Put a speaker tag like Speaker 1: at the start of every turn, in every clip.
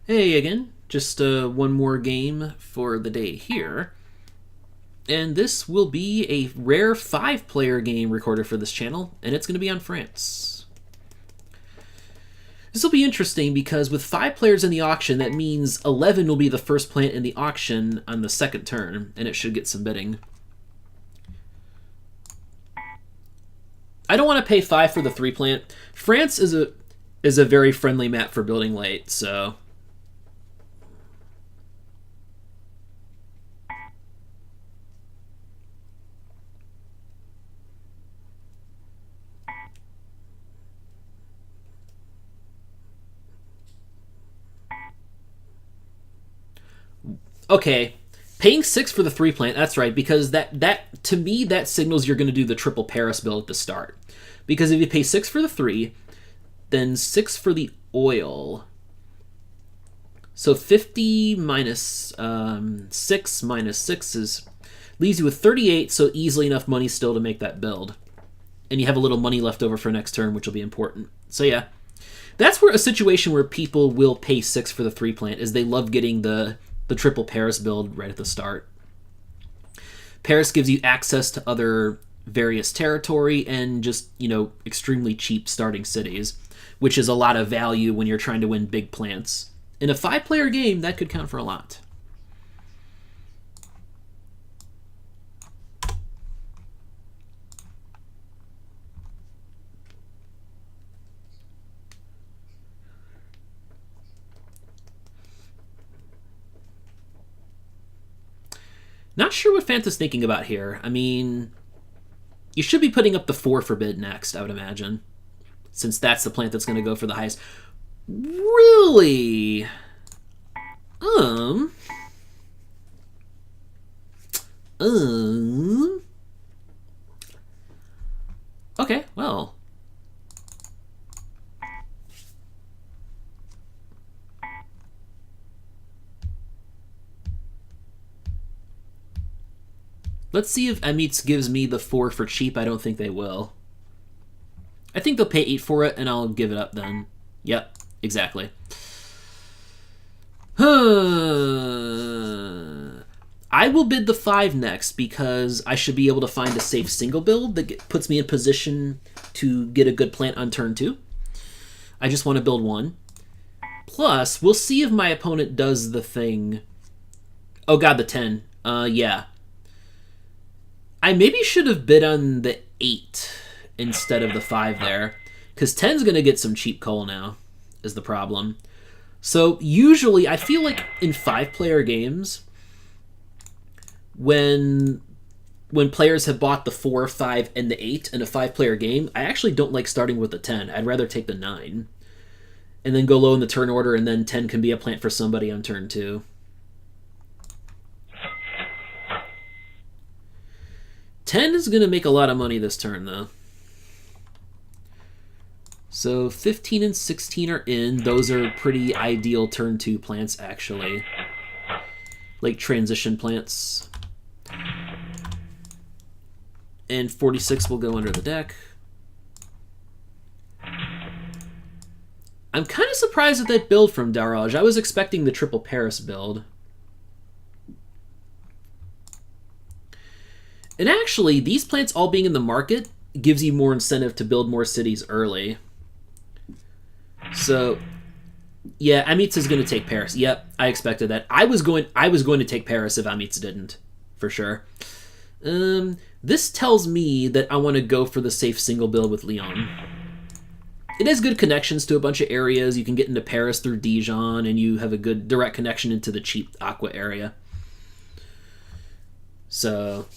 Speaker 1: Hey again, just one more game for the day here. And this will be a rare 5-player game recorded for this channel, and it's going to be on France. This will be interesting because with 5 players in the auction, that means 11 will be the first plant in the auction on the second turn, and it should get some bidding. I don't want to pay 5 for the 3 plant. France is a very friendly map for building late, so... Okay, paying 6 for the 3 plant, that's right, because that to me, that signals you're going to do the triple Paris build at the start. Because if you pay 6 for the 3, then 6 for the oil. So 50 minus 6 minus 6 leaves you with 38, so easily enough money still to make that build. And you have a little money left over for next turn, which will be important. So yeah, that's where a situation where people will pay 6 for the 3 plant, is they love getting the triple Paris build right at the start. Paris gives you access to other various territory and just, extremely cheap starting cities, which is a lot of value when you're trying to win big plants. In a 5-player game, that could count for a lot. Not sure what Fanta's thinking about here. I mean, you should be putting up the 4 for bid next, I would imagine, since that's the plant that's going to go for the highest. Really? Okay, well. Let's see if amitss gives me the 4 for cheap. I don't think they will. I think they'll pay 8 for it, and I'll give it up then. Yep, exactly. I will bid the 5 next, because I should be able to find a safe single build that puts me in position to get a good plant on turn 2. I just want to build 1. Plus, we'll see if my opponent does the thing... Oh god, the 10. Yeah. I maybe should have bid on the 8 instead of the 5 there, because 10's going to get some cheap coal now, is the problem. So usually, I feel like in 5-player games, when players have bought the 4, 5, and the 8 in a 5-player game, I actually don't like starting with the 10. I'd rather take the 9. And then go low in the turn order, and then 10 can be a plant for somebody on turn 2. 10 is going to make a lot of money this turn, though. So 15 and 16 are in. Those are pretty ideal turn 2 plants, actually. Like transition plants. And 46 will go under the deck. I'm kind of surprised at that build from Daroj. I was expecting the triple Paris build. And actually, these plants all being in the market gives you more incentive to build more cities early. So, yeah, amitss is going to take Paris. Yep, I expected that. I was going to take Paris if amitss didn't, for sure. This tells me that I want to go for the safe single build with Lyon. It has good connections to a bunch of areas. You can get into Paris through Dijon, and you have a good direct connection into the cheap Aqua area. So...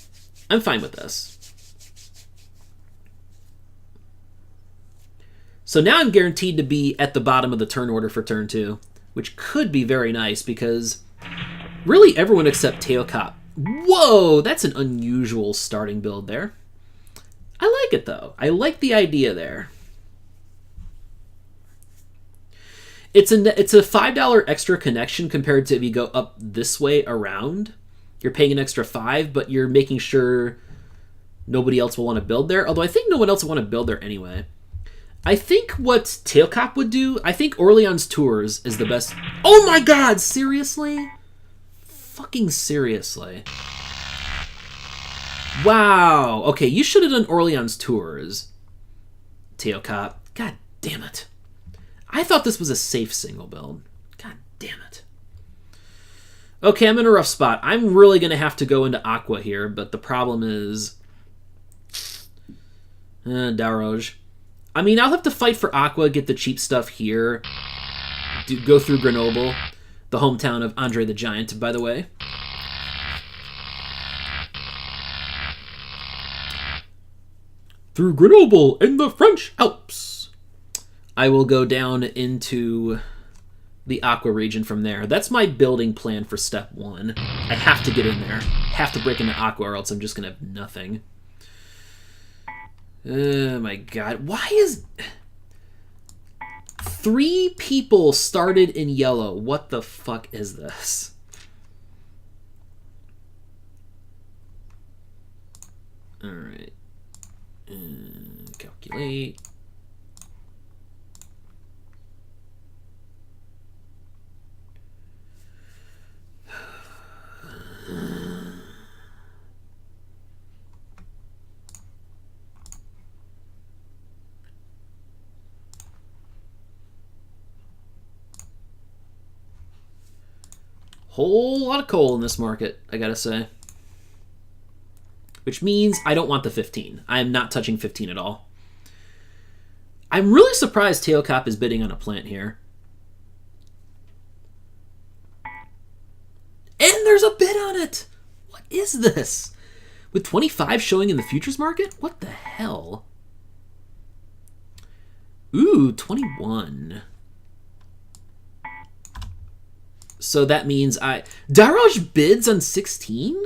Speaker 1: I'm fine with this. So now I'm guaranteed to be at the bottom of the turn order for turn 2, which could be very nice because really everyone except teokop. Whoa, that's an unusual starting build there. I like it though. I like the idea there. It's a $5 extra connection compared to if you go up this way around. You're paying an extra 5, but you're making sure nobody else will want to build there. Although I think no one else will want to build there anyway. I think what teokop would do, I think Orleans Tours is the best. Oh my god, seriously? Fucking seriously. Wow. Okay, you should have done Orleans Tours, teokop. God damn it. I thought this was a safe single build. God damn it. Okay, I'm in a rough spot. I'm really going to have to go into Aqua here, but the problem is... daroj. I mean, I'll have to fight for Aqua, get the cheap stuff here. Go through Grenoble, the hometown of Andre the Giant, by the way. Through Grenoble in the French Alps. I will go down into the Aqua region from there. That's my building plan for step 1. I have to get in there. Have to break into Aqua or else I'm just going to have nothing. Oh my god. Why is... 3 people started in yellow. What the fuck is this? Alright. Calculate. Whole lot of coal in this market, I gotta say. Which means I don't want the 15. I am not touching 15 at all. I'm really surprised teokop is bidding on a plant here. And there's a bid on it! What is this? With 25 showing in the futures market? What the hell? Ooh, 21. So that means daroj bids on 16?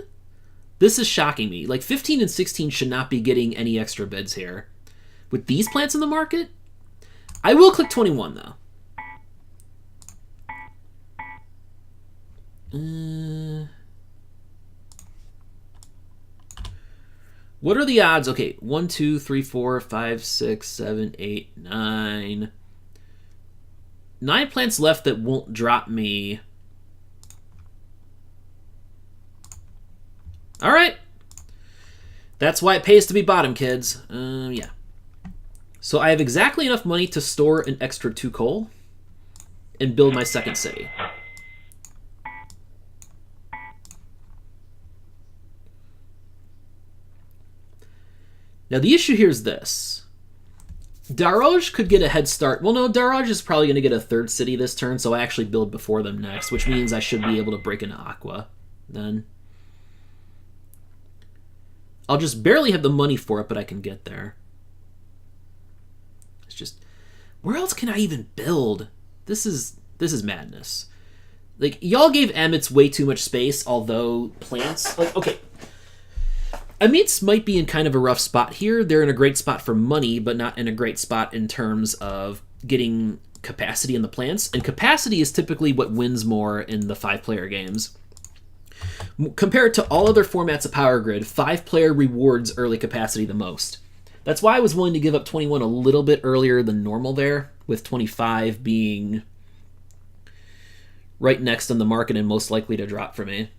Speaker 1: This is shocking me. Like, 15 and 16 should not be getting any extra bids here. With these plants in the market? I will click 21, though. What are the odds? Okay, 1, 2, 3, 4, 5, 6, 7, 8, 9. 9 plants left that won't drop me. All right. That's why it pays to be bottom, kids. Yeah. So I have exactly enough money to store an extra 2 coal and build my second city. Now, the issue here is this. Daroj could get a head start. Well, no, Daroj is probably going to get a 3rd city this turn, so I actually build before them next, which means I should be able to break into Aqua then. I'll just barely have the money for it, but I can get there. It's just... Where else can I even build? This is madness. Like, y'all gave amitss way too much space, although plants... Like, okay. Amitss might be in kind of a rough spot here. They're in a great spot for money, but not in a great spot in terms of getting capacity in the plants. And capacity is typically what wins more in the 5-player games. Compared to all other formats of Power Grid, 5-player rewards early capacity the most. That's why I was willing to give up 21 a little bit earlier than normal there, with 25 being right next on the market and most likely to drop for me.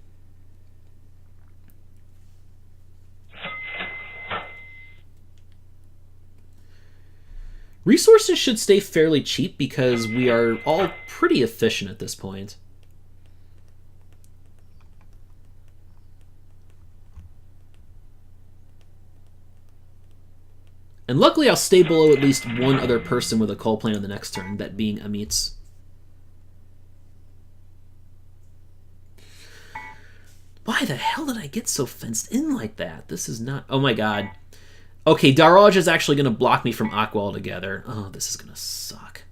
Speaker 1: Resources should stay fairly cheap because we are all pretty efficient at this point. And luckily I'll stay below at least one other person with a coal plant on the next turn, that being amitss. Why the hell did I get so fenced in like that? This is not... Oh my god. Okay, daroj is actually going to block me from Aqua altogether. Oh, this is going to suck.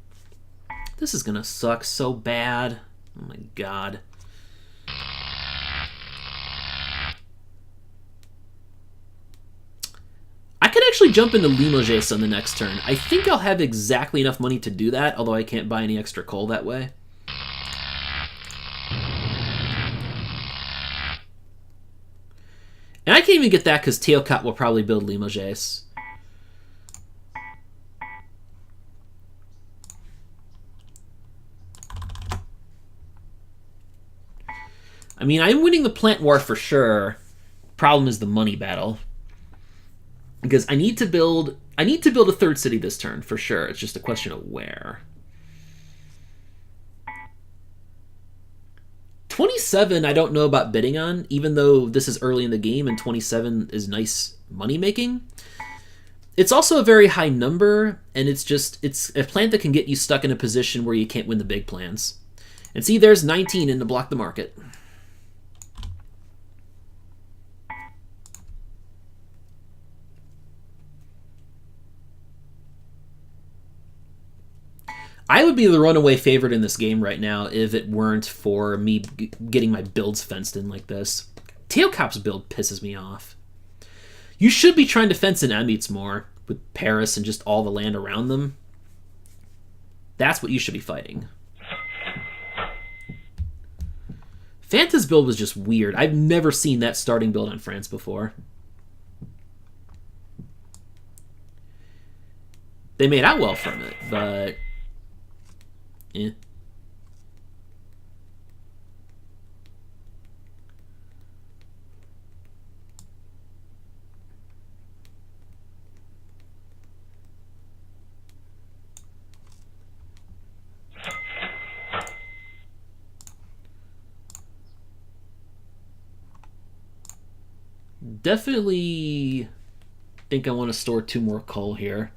Speaker 1: This is going to suck so bad. Oh my god. I could actually jump into Limoges on the next turn. I think I'll have exactly enough money to do that, although I can't buy any extra coal that way. And I can't even get that because teokop will probably build Limoges. I mean, I'm winning the plant war for sure. Problem is the money battle. Because I need to build a third city this turn, for sure. It's just a question of where. 27 I don't know about bidding on, even though this is early in the game and 27 is nice money making. It's also a very high number, and it's a plant that can get you stuck in a position where you can't win the big plans. And see, there's 19 in to block the market. I would be the runaway favorite in this game right now if it weren't for me getting my builds fenced in like this. Teokop's build pisses me off. You should be trying to fence in amitss more with Paris and just all the land around them. That's what you should be fighting. Fanta's build was just weird. I've never seen that starting build on France before. They made out well from it, but... eh. Definitely think I want to store 2 more coal here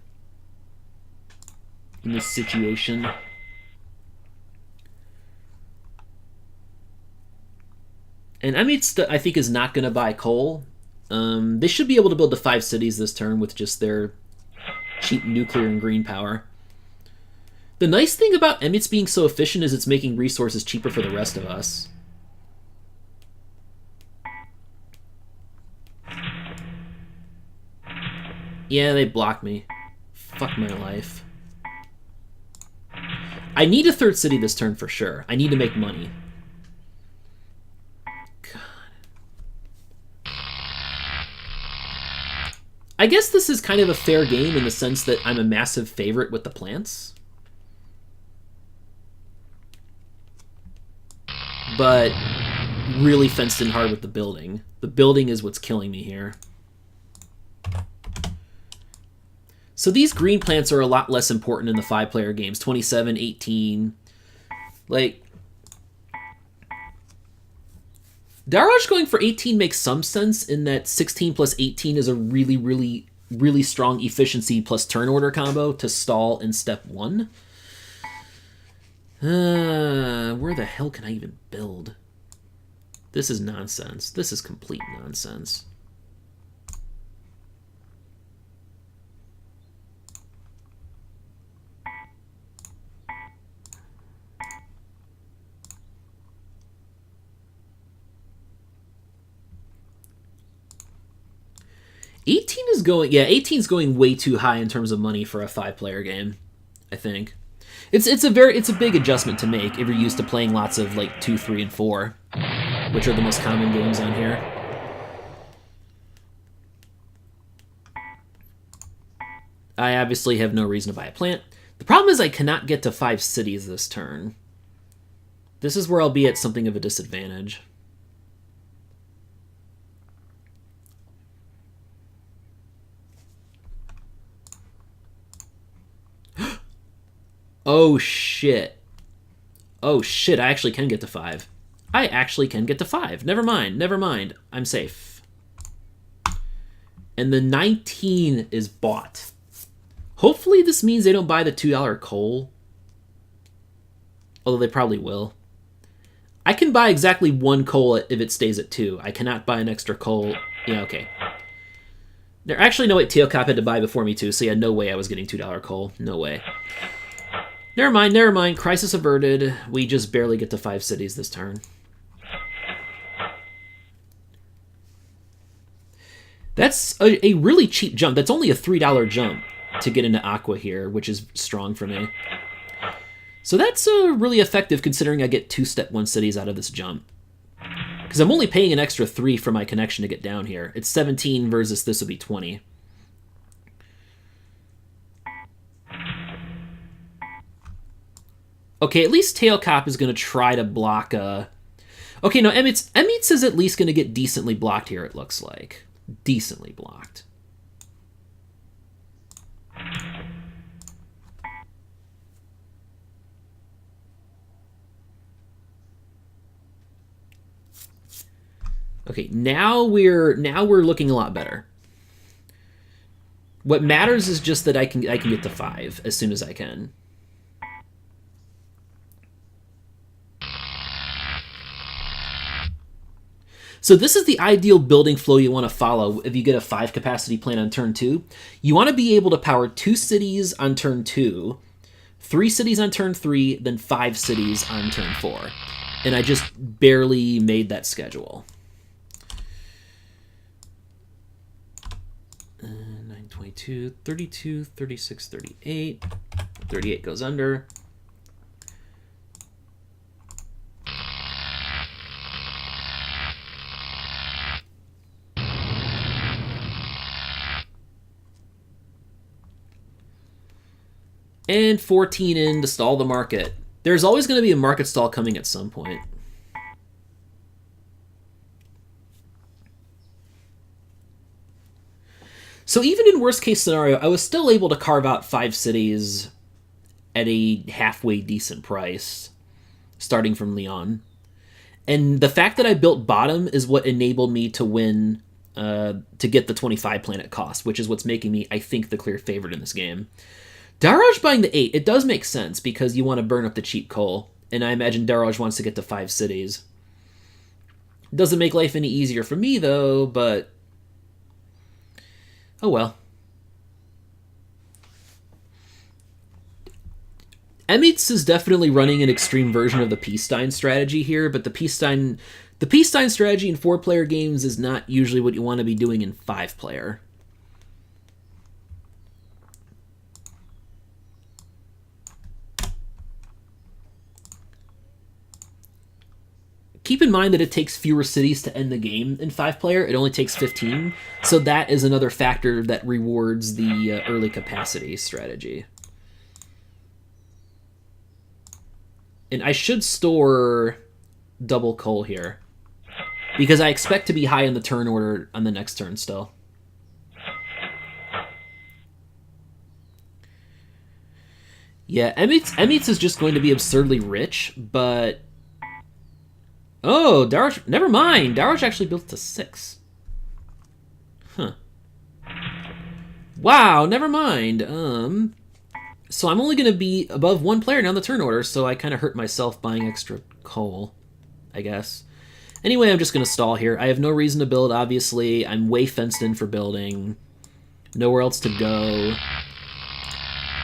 Speaker 1: in this situation. And amitss, I think, is not going to buy coal. They should be able to build the 5 cities this turn with just their cheap nuclear and green power. The nice thing about amitss being so efficient is it's making resources cheaper for the rest of us. Yeah, they blocked me. Fuck my life. I need a 3rd city this turn for sure. I need to make money. God. I guess this is kind of a fair game in the sense that I'm a massive favorite with the plants. But really fenced in hard with the building. The building is what's killing me here. So these green plants are a lot less important in the 5-player games. 27, 18. Like, daroj going for 18 makes some sense in that 16 plus 18 is a really, really, really strong efficiency plus turn order combo to stall in step 1. Where the hell can I even build? This is nonsense. This is complete nonsense. Yeah, 18 is going way too high in terms of money for a 5-player game, I think. It's a big adjustment to make if you're used to playing lots of like 2, 3, and 4, which are the most common games on here. I obviously have no reason to buy a plant. The problem is I cannot get to 5 cities this turn. This is where I'll be at something of a disadvantage. Oh, shit. Oh, shit, I actually can get to 5. I actually can get to 5. Never mind, never mind. I'm safe. And the 19 is bought. Hopefully this means they don't buy the $2 coal. Although they probably will. I can buy exactly 1 coal if it stays at 2. I cannot buy an extra coal. Yeah, okay. There actually no way teokop had to buy before me too, so yeah, no way I was getting $2 coal. No way. Never mind, never mind. Crisis averted. We just barely get to 5 cities this turn. That's a really cheap jump. That's only a $3 jump to get into Aqua here, which is strong for me. So that's really effective considering I get 2 step 1 cities out of this jump. Because I'm only paying an extra 3 for my connection to get down here. It's 17 versus this would be 20. Okay, at least teokop is going to try to block a... Okay, no, amitss is at least going to get decently blocked here, it looks like. Decently blocked. Okay, now we're looking a lot better. What matters is just that I can get to 5 as soon as I can. So this is the ideal building flow you want to follow if you get a 5 capacity plant on turn 2. You want to be able to power 2 cities on turn 2, 3 cities on turn 3, then 5 cities on turn 4. And I just barely made that schedule. 922, 32, 36, 38. 38 goes under. And 14 in to stall the market. There's always going to be a market stall coming at some point. So even in worst case scenario, I was still able to carve out 5 cities at a halfway decent price, starting from Lyon. And the fact that I built bottom is what enabled me to win, to get the 25 planet cost, which is what's making me, I think, the clear favorite in this game. Daroj buying the 8, it does make sense because you want to burn up the cheap coal, and I imagine Daroj wants to get to 5 cities. Doesn't make life any easier for me, though, but oh well. amitss is definitely running an extreme version of the psteinx strategy here, but the psteinx strategy in 4-player games is not usually what you want to be doing in 5-player. Keep in mind that it takes fewer cities to end the game in 5-player. It only takes 15, so that is another factor that rewards the early capacity strategy. And I should store double coal here, because I expect to be high in the turn order on the next turn still. Yeah, amitss is just going to be absurdly rich, but oh, Daroj, never mind. Daroj actually built to 6. Huh. Wow, never mind. So I'm only going to be above 1 player now in the turn order, so I kind of hurt myself buying extra coal, I guess. Anyway, I'm just going to stall here. I have no reason to build, obviously. I'm way fenced in for building. Nowhere else to go.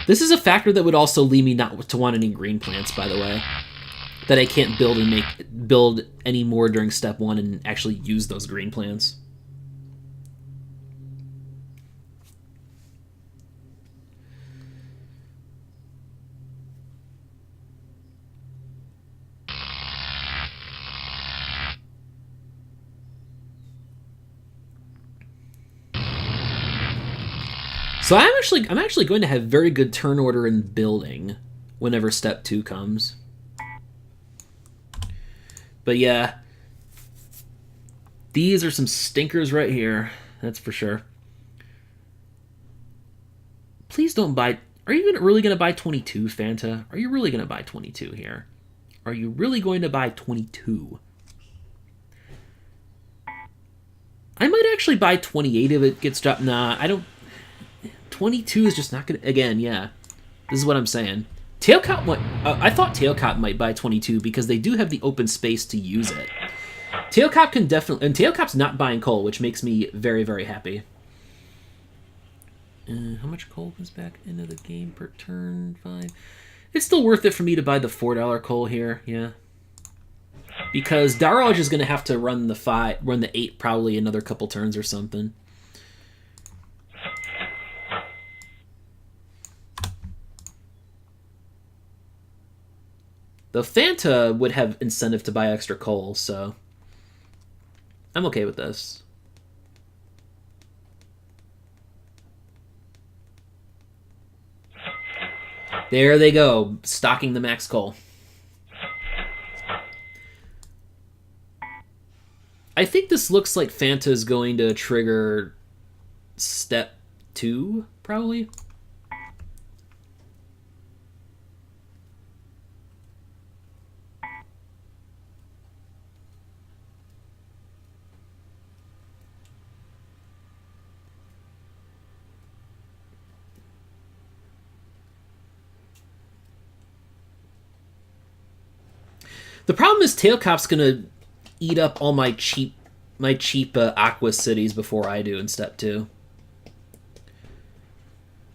Speaker 1: This is a factor that would also lead me not to want any green plants, by the way. That I can't build any more during step 1 and actually use those green plants. So I'm actually going to have very good turn order in building whenever step 2 comes. But yeah, these are some stinkers right here, that's for sure. Please don't buy... Are you really going to buy 22, Fanta? Are you really going to buy 22 here? Are you really going to buy 22? I might actually buy 28 if it gets dropped. Nah, I don't... 22 is just not going to... Again, yeah. This is what I'm saying. Teokop might... I thought Teokop might buy 22 because they do have the open space to use it. Teokop can definitely... And Teokop's not buying coal, which makes me very, very happy. How much coal comes back into the game per turn? 5. It's still worth it for me to buy the $4 coal here, yeah. Because Daroj is going to have to run the 8 probably another couple turns or something. The Fanta would have incentive to buy extra coal, so I'm okay with this. There they go, stocking the max coal. I think this looks like Fanta is going to trigger step 2, probably. The problem is teokop's gonna eat up all my cheap aqua cities before I do in step 2.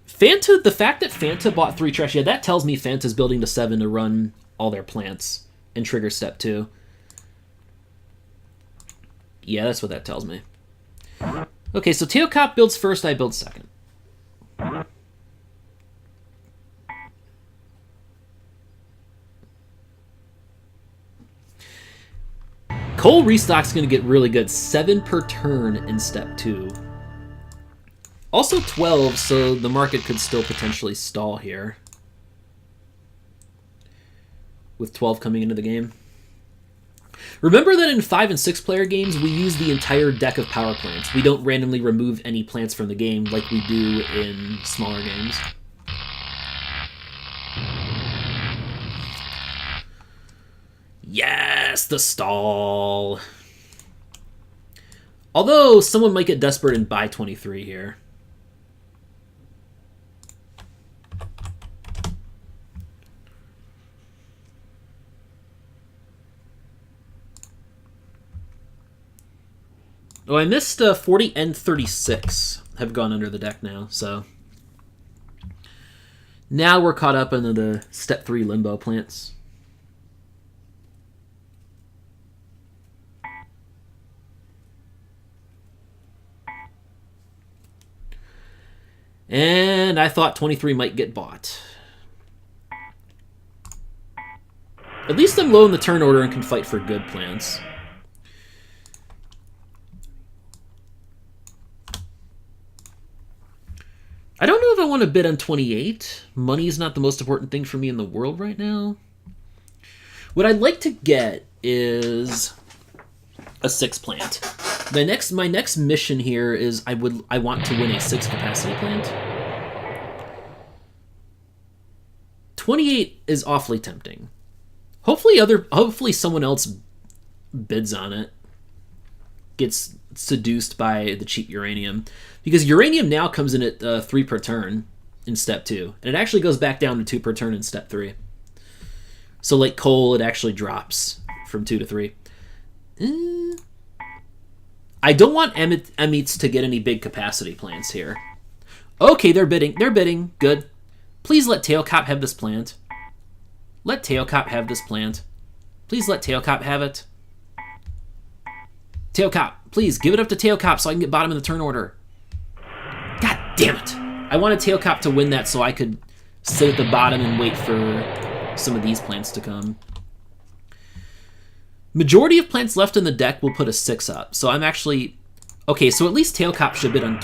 Speaker 1: Fanta, the fact that Fanta bought 3 trash, yeah, that tells me Fanta's building to 7 to run all their plants and trigger step 2. Yeah, that's what that tells me. Okay, so teokop builds first, I build second. Coal restock's going to get really good. 7 per turn in step 2. Also 12, so the market could still potentially stall here. With 12 coming into the game. Remember that in 5 and 6 player games, we use the entire deck of power plants. We don't randomly remove any plants from the game like we do in smaller games. Yes, the stall. Although, someone might get desperate and buy 23 here. Oh, I missed 40 and 36 have gone under the deck now, so... Now we're caught up into the step 3 limbo plants. And I thought 23 might get bought. At least I'm low in the turn order and can fight for good plants. I don't know if I want to bid on 28. Money is not the most important thing for me in the world right now. What I'd like to get is a 6 plant. My next mission here is I want to win a 6 capacity plant. 28 is awfully tempting. Hopefully someone else bids on it. Gets seduced by the cheap uranium. Because uranium now comes in at 3 per turn in step 2. And it actually goes back down to 2 per turn in step 3. So like coal, it actually drops from 2 to 3. I don't want amitss to get any big capacity plants here. Okay, they're bidding. They're bidding. Good. Please let teokop have this plant. Let teokop have this plant. Please let teokop have it. Teokop, please give it up to teokop so I can get bottom in the turn order. God damn it. I wanted teokop to win that so I could sit at the bottom and wait for some of these plants to come. Majority of plants left in the deck will put a 6 up. So I'm actually... Okay, so at least teokop should bid on...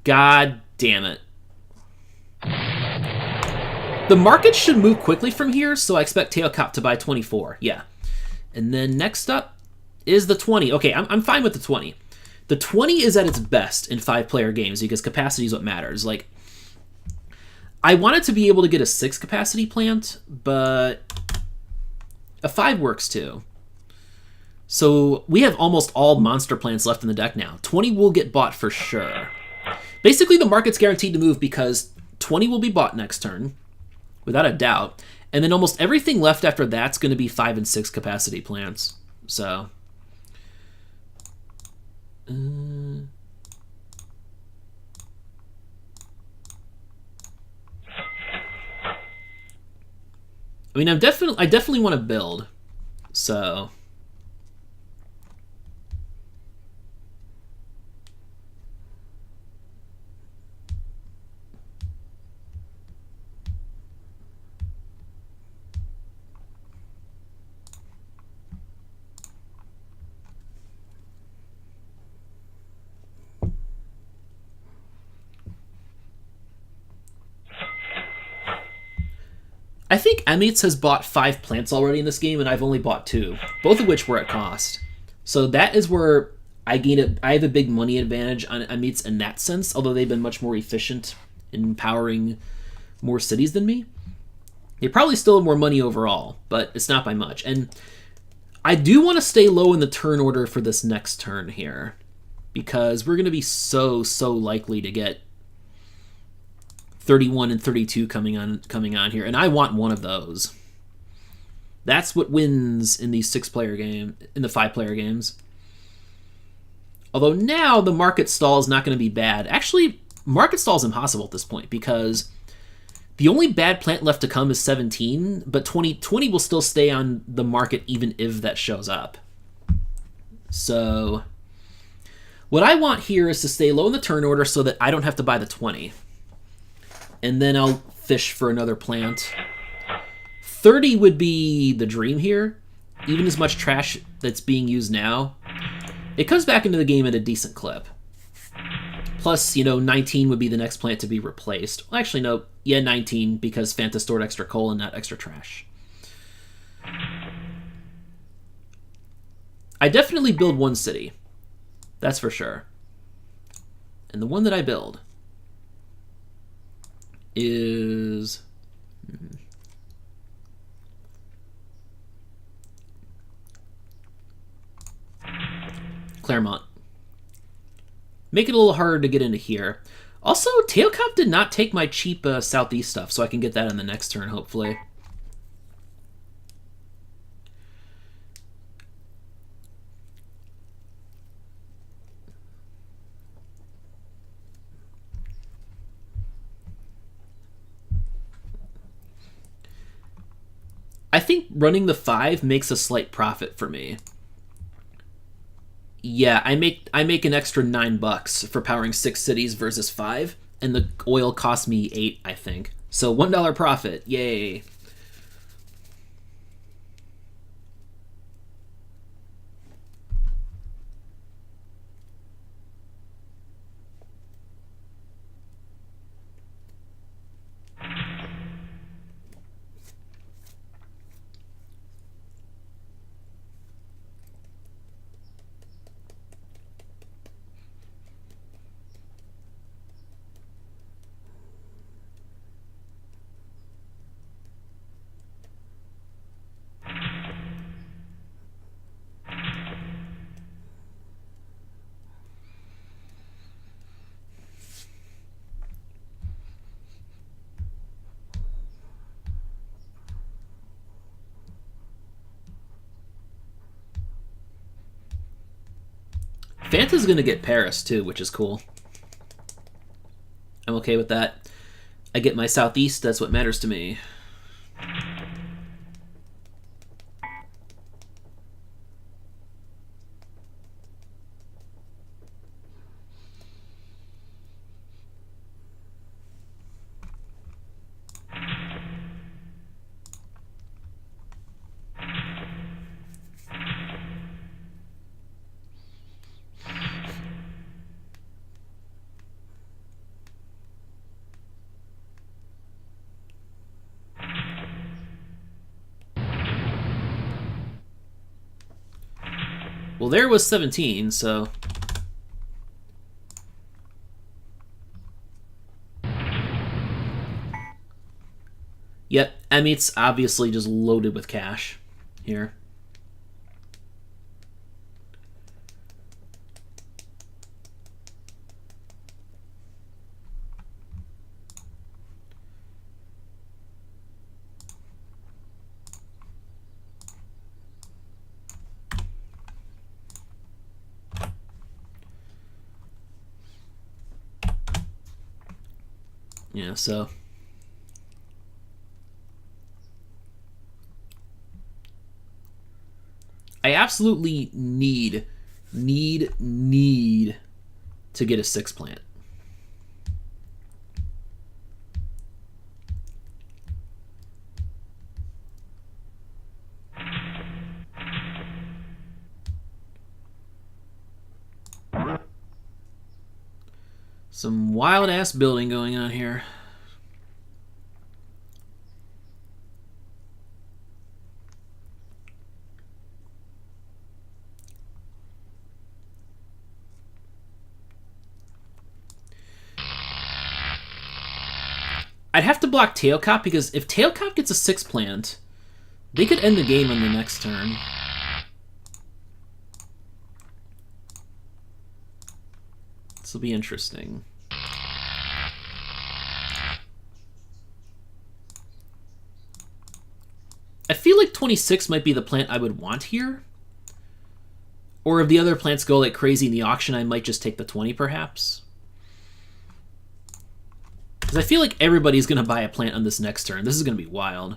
Speaker 1: God damn it. The market should move quickly from here, so I expect teokop to buy 24. Yeah. And then next up is the 20. Okay, I'm fine with the 20. The 20 is at its best in 5-player games because capacity is what matters. Like, I wanted to be able to get a 6 capacity plant, but a 5 works too. So we have almost all monster plants left in the deck now. 20 will get bought for sure. Basically, the market's guaranteed to move because 20 will be bought next turn, without a doubt. And then almost everything left after that's going to be 5 and 6 capacity plants. So... I mean, I definitely want to build. So... I I think amitss has bought 5 plants already in this game, and I've only bought 2, both of which were at cost. So that is where I have a big money advantage on amitss in that sense, although they've been much more efficient in powering more cities than me. They probably still have more money overall, but it's not by much. And I do want to stay low in the turn order for this next turn here, because we're going to be so likely to get 31 and 32 coming on here, and I want one of those. That's what wins in these 6-player game, in the 5-player games. Although now the market stall is not going to be bad. Actually, market stall is impossible at this point because the only bad plant left to come is 17, but 20 will still stay on the market even if that shows up. So what I want here is to stay low in the turn order so that I don't have to buy the 20. And then I'll fish for another plant. 30 would be the dream here. Even as much trash that's being used now, it comes back into the game at a decent clip. Plus, 19 would be the next plant to be replaced. Well, actually, no. Yeah, 19, because Fanta stored extra coal and not extra trash. I definitely build one city. That's for sure. And the one that I build is... Claremont. Make it a little harder to get into here. Also, Teokop did not take my cheap southeast stuff, so I can get that on the next turn, hopefully. I think running the 5 makes a slight profit for me. Yeah, I make an extra $9 for powering 6 cities versus 5, and the oil cost me 8, I think. So $1 profit, yay! Fanta's gonna get Paris too, which is cool. I'm okay with that. I get my southeast, that's what matters to me. Well, there was 17, so... Yep, amitss obviously just loaded with cash here. Yeah, so... I absolutely need to get a 6 plant. Some wild-ass building going on here. I'd have to block teokop, because if teokop gets a 6 plant, they could end the game on the next turn. This will be interesting. I feel like 26 might be the plant I would want here. Or if the other plants go like crazy in the auction, I might just take the 20 perhaps. Because I feel like everybody's going to buy a plant on this next turn. This is going to be wild.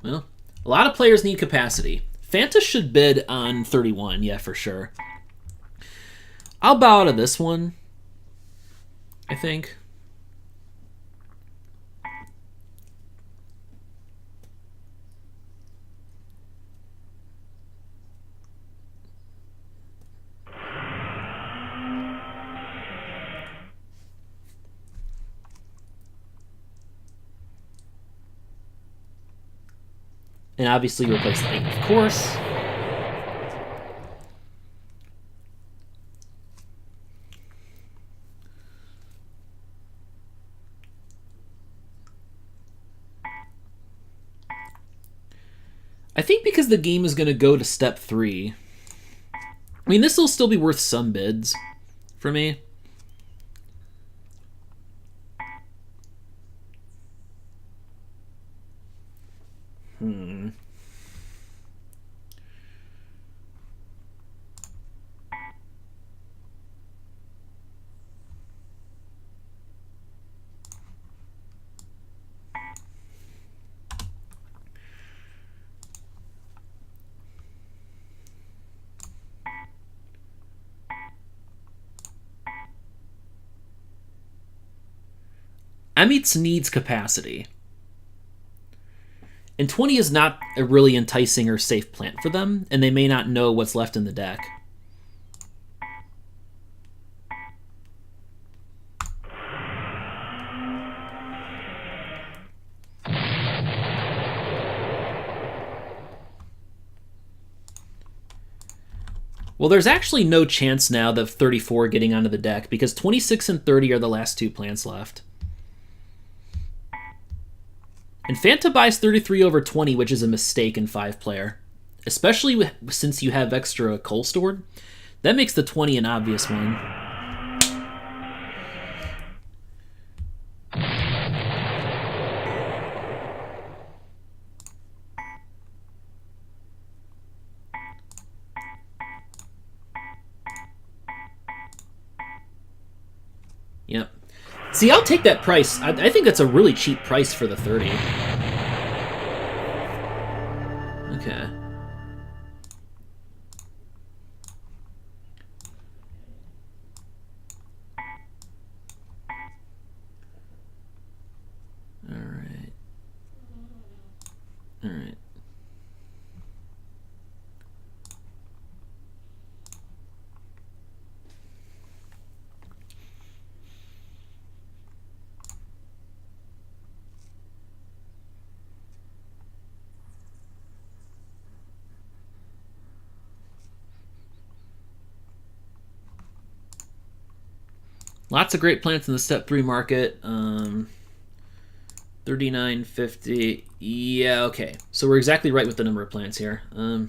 Speaker 1: Well, a lot of players need capacity. Fanta should bid on 31, yeah, for sure. I'll bow out of this one, I think. And obviously replace the 8, of course. I think because the game is going to go to step 3. I mean, this will still be worth some bids for me. Amitss needs capacity. And 20 is not a really enticing or safe plant for them, and they may not know what's left in the deck. Well, there's actually no chance now of 34 getting onto the deck, because 26 and 30 are the last 2 plants left. And Fanta buys 33 over 20, which is a mistake in 5-player. Especially since you have extra coal stored. That makes the 20 an obvious one. Yep. See, I'll take that price. I think that's a really cheap price for the 30. Okay. Alright. Alright. Lots of great plants in the step 3 market. 39.50. Yeah, okay. So we're exactly right with the number of plants here. Yeah.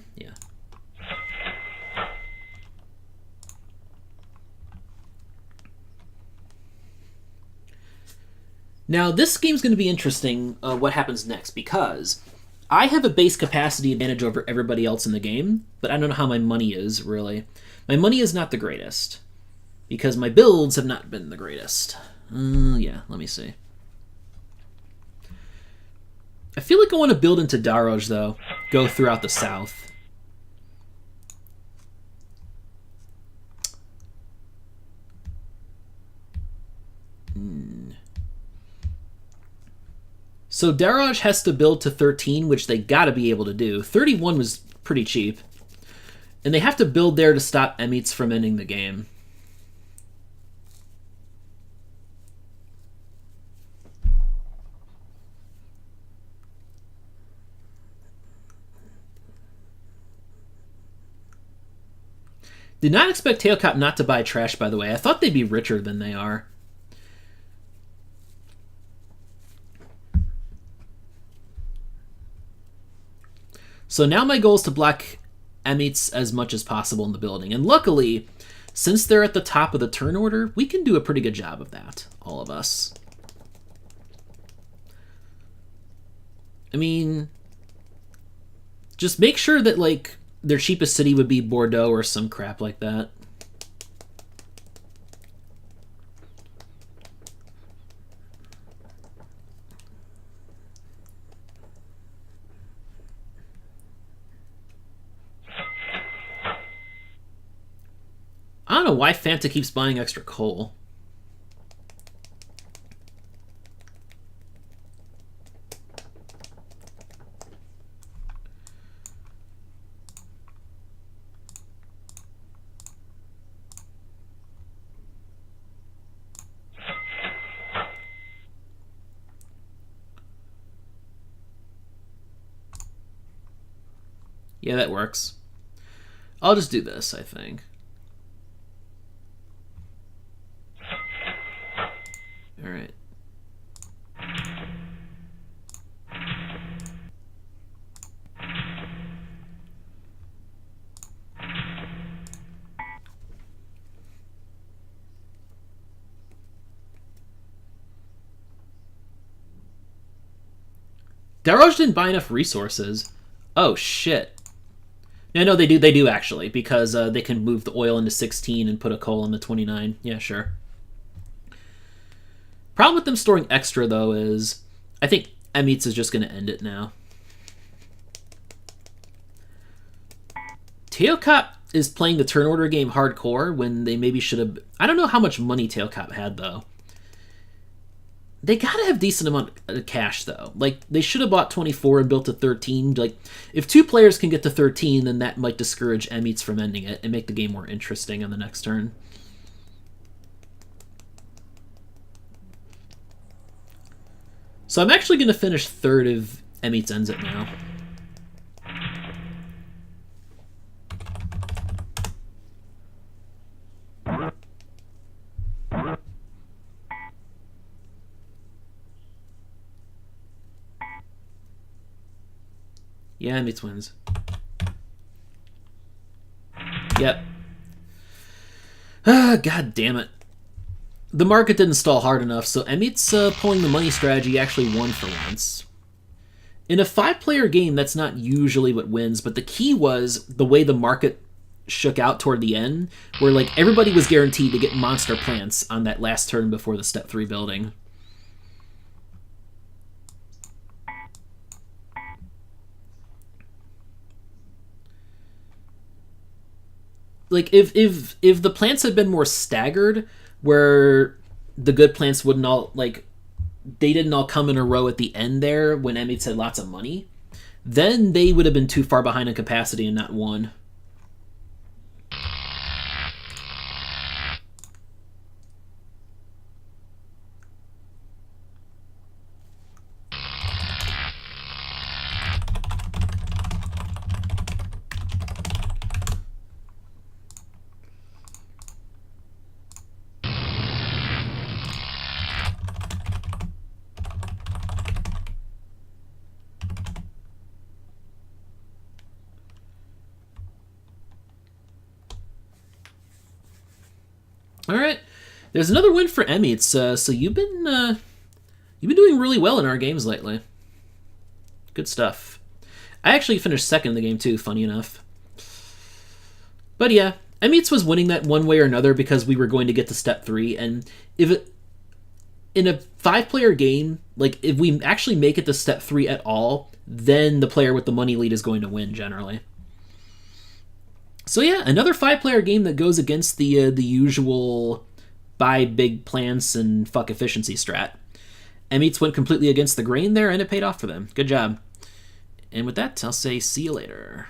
Speaker 1: Now, this game's going to be interesting, what happens next, because I have a base capacity advantage over everybody else in the game, but I don't know how my money is, really. My money is not the greatest, because my builds have not been the greatest. Yeah, let me see. I feel like I want to build into Daroj, though. Go throughout the south. So Daroj has to build to 13, which they gotta be able to do. 31 was pretty cheap. And they have to build there to stop amitss from ending the game. Did not expect teokop not to buy trash, by the way. I thought they'd be richer than they are. So now my goal is to block amitss as much as possible in the building. And luckily, since they're at the top of the turn order, we can do a pretty good job of that, all of us. I mean, just make sure that, like, their cheapest city would be Bordeaux or some crap like that. I don't know why Fanta keeps buying extra coal. Yeah, that works. I'll just do this, I think. All right. Daroj didn't buy enough resources. Oh shit. No, they do actually, because they can move the oil into 16 and put a coal into 29. Yeah, sure. Problem with them storing extra, though, is I think amitss is just going to end it now. Teokop is playing the turn order game hardcore when they maybe should have... I don't know how much money Teokop had, though. They gotta have decent amount of cash, though. Like, they should have bought 24 and built to 13. Like, if two players can get to 13, then that might discourage amitss from ending it and make the game more interesting on the next turn. So I'm actually going to finish third if amitss ends it now. Yeah, amitss wins. Yep. God damn it. The market didn't stall hard enough, so amitss pulling the money strategy actually won for once. In a 5-player game, that's not usually what wins, but the key was the way the market shook out toward the end, where like everybody was guaranteed to get monster plants on that last turn before the step 3 building. Like if the plants had been more staggered, where the good plants wouldn't all, like, they didn't all come in a row at the end there when amitss had lots of money, then they would have been too far behind in capacity and not won. All right, there's another win for amitss. So you've been doing really well in our games lately. Good stuff. I actually finished second in the game too, funny enough. But yeah, amitss was winning that one way or another because we were going to get to step 3, and if it, in a 5-player game, like if we actually make it to step 3 at all, then the player with the money lead is going to win generally. So yeah, another 5-player game that goes against the usual buy big plants and fuck efficiency strat. amitss went completely against the grain there, and it paid off for them. Good job. And with that, I'll say see you later.